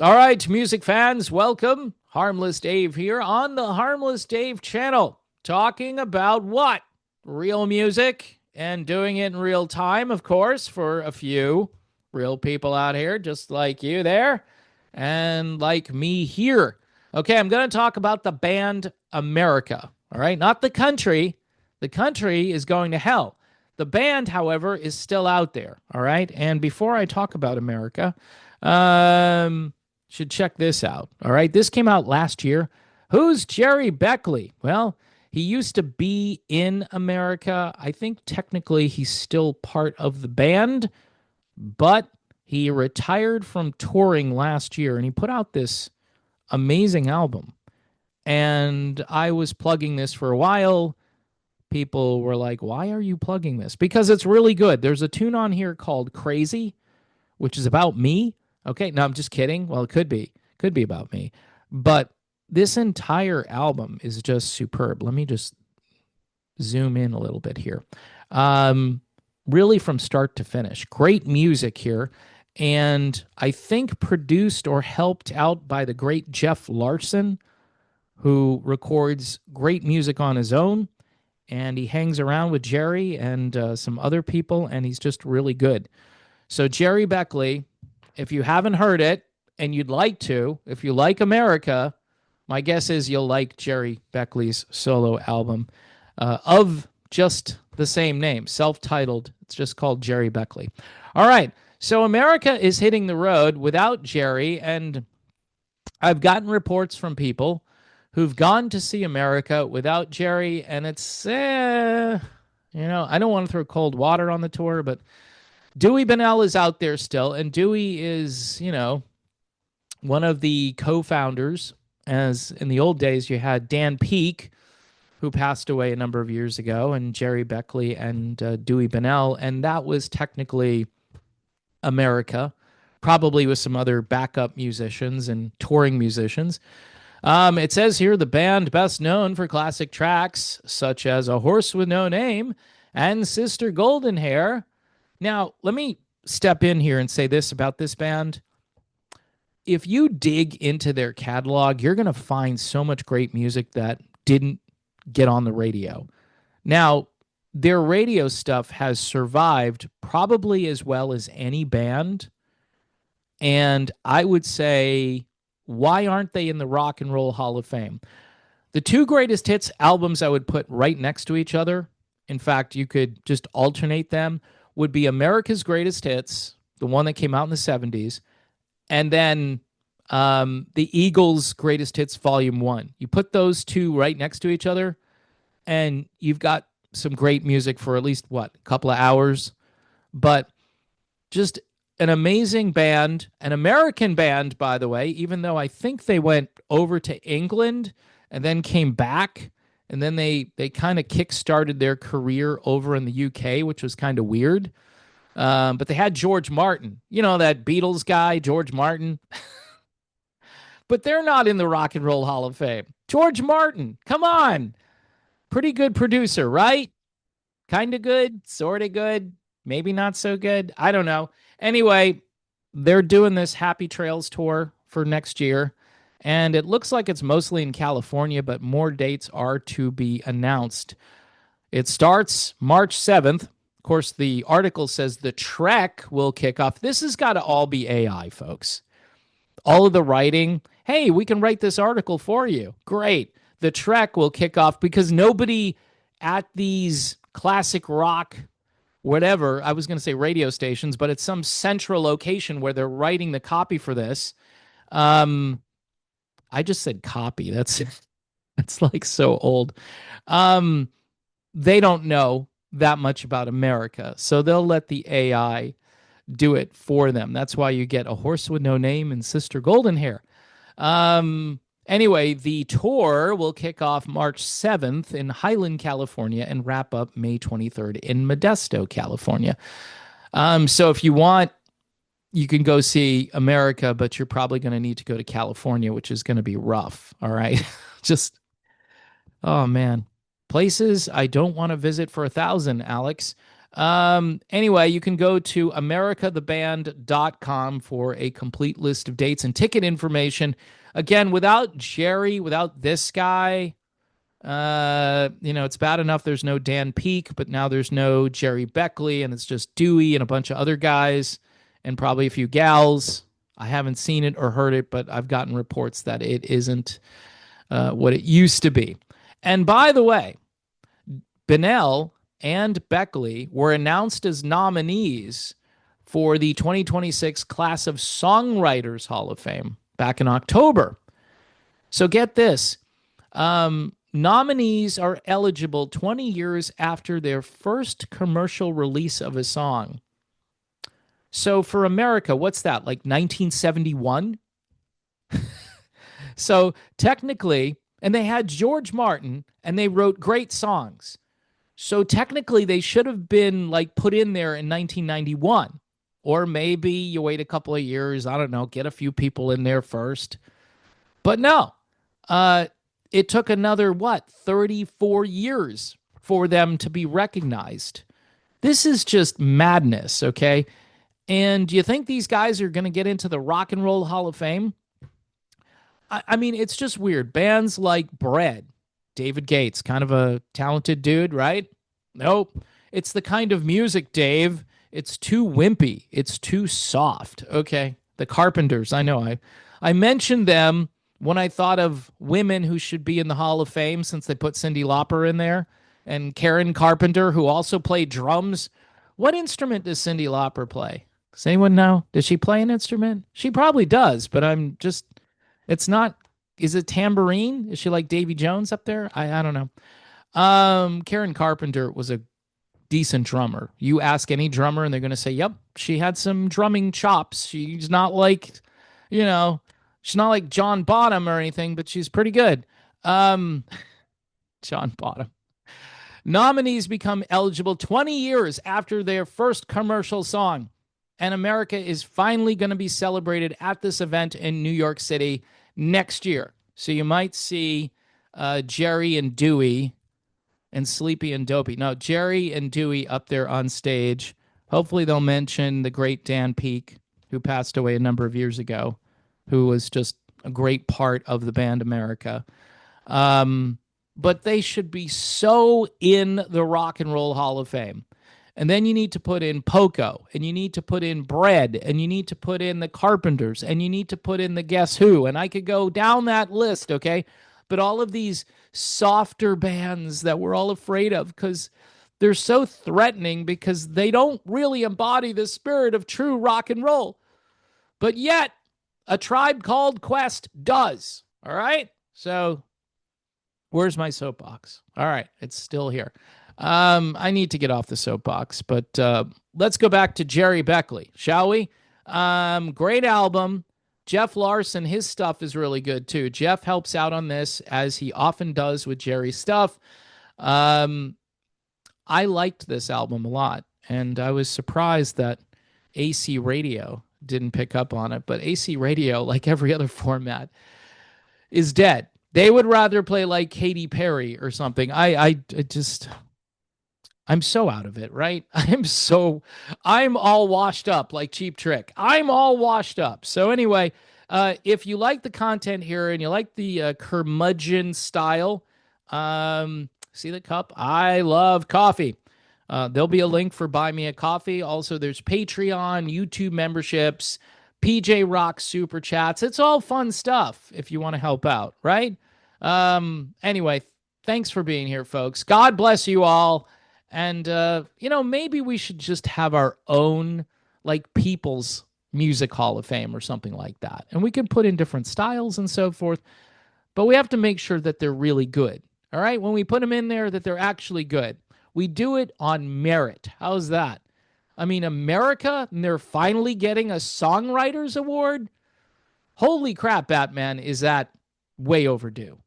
All right, music fans, welcome. Harmless Dave here on the Harmless Dave channel, talking about what? Real music and doing it in real time, of course, for a few real people out here, just like you there and like me here. Okay, I'm going to talk about the band America. All right, not the country. The country is going to hell. The band, however, is still out there. All right, and before I talk about America, um, should check this out. All right. This came out last year. Who's Jerry Beckley? Well, he used to be in America. I think technically he's still part of the band, but he retired from touring last year and he put out this amazing album. And I was plugging this for a while. People were like, why are you plugging this? Because it's really good. There's a tune on here called Crazy, which is about me. Okay, no, I'm just kidding. Well, it could be about me. But this entire album is just superb. Let me just zoom in a little bit here. Really from start to finish. Great music here. And I think produced or helped out by the great Jeff Larson, who records great music on his own. And he hangs around with Jerry and some other people, and he's just really good. So, Jerry Beckley, if you haven't heard it and you'd like to, if you like America, my guess is you'll like Jerry Beckley's solo album of just the same name, self-titled. It's just called Jerry Beckley. All right. So America is hitting the road without Jerry, and I've gotten reports from people who've gone to see America without Jerry, and it's, I don't want to throw cold water on the tour, but Dewey Bunnell is out there still, and Dewey is, one of the co-founders. As in the old days, you had Dan Peek, who passed away a number of years ago, and Jerry Beckley and Dewey Bunnell, and that was technically America, probably with some other backup musicians and touring musicians. It says here the band best known for classic tracks such as A Horse with No Name and Sister Golden Hair. Now, let me step in here and say this about this band. If you dig into their catalog, you're going to find so much great music that didn't get on the radio. Now, their radio stuff has survived probably as well as any band. And I would say, why aren't they in the Rock and Roll Hall of Fame? The two greatest hits albums I would put right next to each other, in fact, you could just alternate them, would be America's Greatest Hits, the one that came out in the 70s, and then the Eagles' Greatest Hits Volume 1. You put those two right next to each other, and you've got some great music for at least, a couple of hours. But just an amazing band, an American band, by the way, even though I think they went over to England and then came back. And then they kind of kick-started their career over in the UK, which was kind of weird. But they had George Martin. You know, that Beatles guy, George Martin. But they're not in the Rock and Roll Hall of Fame. George Martin, come on. Pretty good producer, right? Kind of good, sort of good, maybe not so good. I don't know. Anyway, they're doing this Happy Trails tour for next year. And it looks like it's mostly in California, but more dates are to be announced. It starts March 7th. Of course, the article says the trek will kick off. This has got to all be AI, folks. All of the writing. Hey, we can write this article for you. Great. The trek will kick off because nobody at these classic rock, whatever, I was going to say radio stations, but it's some central location where they're writing the copy for this. I just said copy. That's like so old. They don't know that much about America, so they'll let the AI do it for them. That's why you get A Horse with No Name and Sister Golden Hair. Anyway, the tour will kick off March 7th in Highland, California, and wrap up May 23rd in Modesto, California. So if you want, you can go see America, but you're probably going to need to go to California, which is going to be rough. All right. Just, oh man. Places I don't want to visit for 1,000, Alex. Anyway, you can go to americatheband.com for a complete list of dates and ticket information. Again, without Jerry, without this guy, it's bad enough there's no Dan Peake, but now there's no Jerry Beckley, and it's just Dewey and a bunch of other guys and probably a few gals. I haven't seen it or heard it, but I've gotten reports that it isn't what it used to be. And by the way, Bennell and Beckley were announced as nominees for the 2026 Class of Songwriters Hall of Fame back in October. So get this. Nominees are eligible 20 years after their first commercial release of a song. So for America, what's that, like 1971? So technically, and they had George Martin, and they wrote great songs. So technically, they should have been like put in there in 1991. Or maybe you wait a couple of years, I don't know, get a few people in there first. But no, it took another, 34 years for them to be recognized. This is just madness, okay? And do you think these guys are going to get into the Rock and Roll Hall of Fame? I mean, it's just weird. Bands like Bread, David Gates, kind of a talented dude, right? Nope. It's the kind of music, Dave. It's too wimpy. It's too soft. Okay. The Carpenters, I know. I mentioned them when I thought of women who should be in the Hall of Fame since they put Cyndi Lauper in there and Karen Carpenter, who also played drums. What instrument does Cyndi Lauper play? Does anyone know? Does she play an instrument? She probably does, but it's not, is it tambourine? Is she like Davy Jones up there? I don't know. Karen Carpenter was a decent drummer. You ask any drummer and they're going to say, yep, she had some drumming chops. She's not like, she's not like John Bonham or anything, but she's pretty good. John Bonham. Nominees become eligible 20 years after their first commercial song. And America is finally going to be celebrated at this event in New York City next year. So you might see Jerry and Dewey and Sleepy and Dopey. No, Jerry and Dewey up there on stage. Hopefully they'll mention the great Dan Peake, who passed away a number of years ago, who was just a great part of the band America. But they should be so in the Rock and Roll Hall of Fame. And then you need to put in Poco, and you need to put in Bread, and you need to put in the Carpenters, and you need to put in the Guess Who. And I could go down that list, okay? But all of these softer bands that we're all afraid of because they're so threatening because they don't really embody the spirit of true rock and roll. But yet, A Tribe Called Quest does, all right? So where's my soapbox? All right, it's still here. I need to get off the soapbox, but let's go back to Jerry Beckley, shall we? Great album. Jeff Larson, his stuff is really good too. Jeff helps out on this, as he often does with Jerry's stuff. I liked this album a lot, and I was surprised that AC Radio didn't pick up on it. But AC Radio, like every other format, is dead. They would rather play like Katy Perry or something. I'm so out of it, right? I'm all washed up like Cheap Trick. I'm all washed up. So anyway, if you like the content here and you like the curmudgeon style, see the cup? I love coffee. There'll be a link for Buy Me a Coffee. Also, there's Patreon, YouTube memberships, PJ Rock Super Chats. It's all fun stuff if you want to help out, right? Anyway, thanks for being here, folks. God bless you all. And, maybe we should just have our own, like, People's Music Hall of Fame or something like that. And we can put in different styles and so forth. But we have to make sure that they're really good. All right? When we put them in there, that they're actually good. We do it on merit. How's that? I mean, America, and they're finally getting a Songwriters Award? Holy crap, Batman, is that way overdue.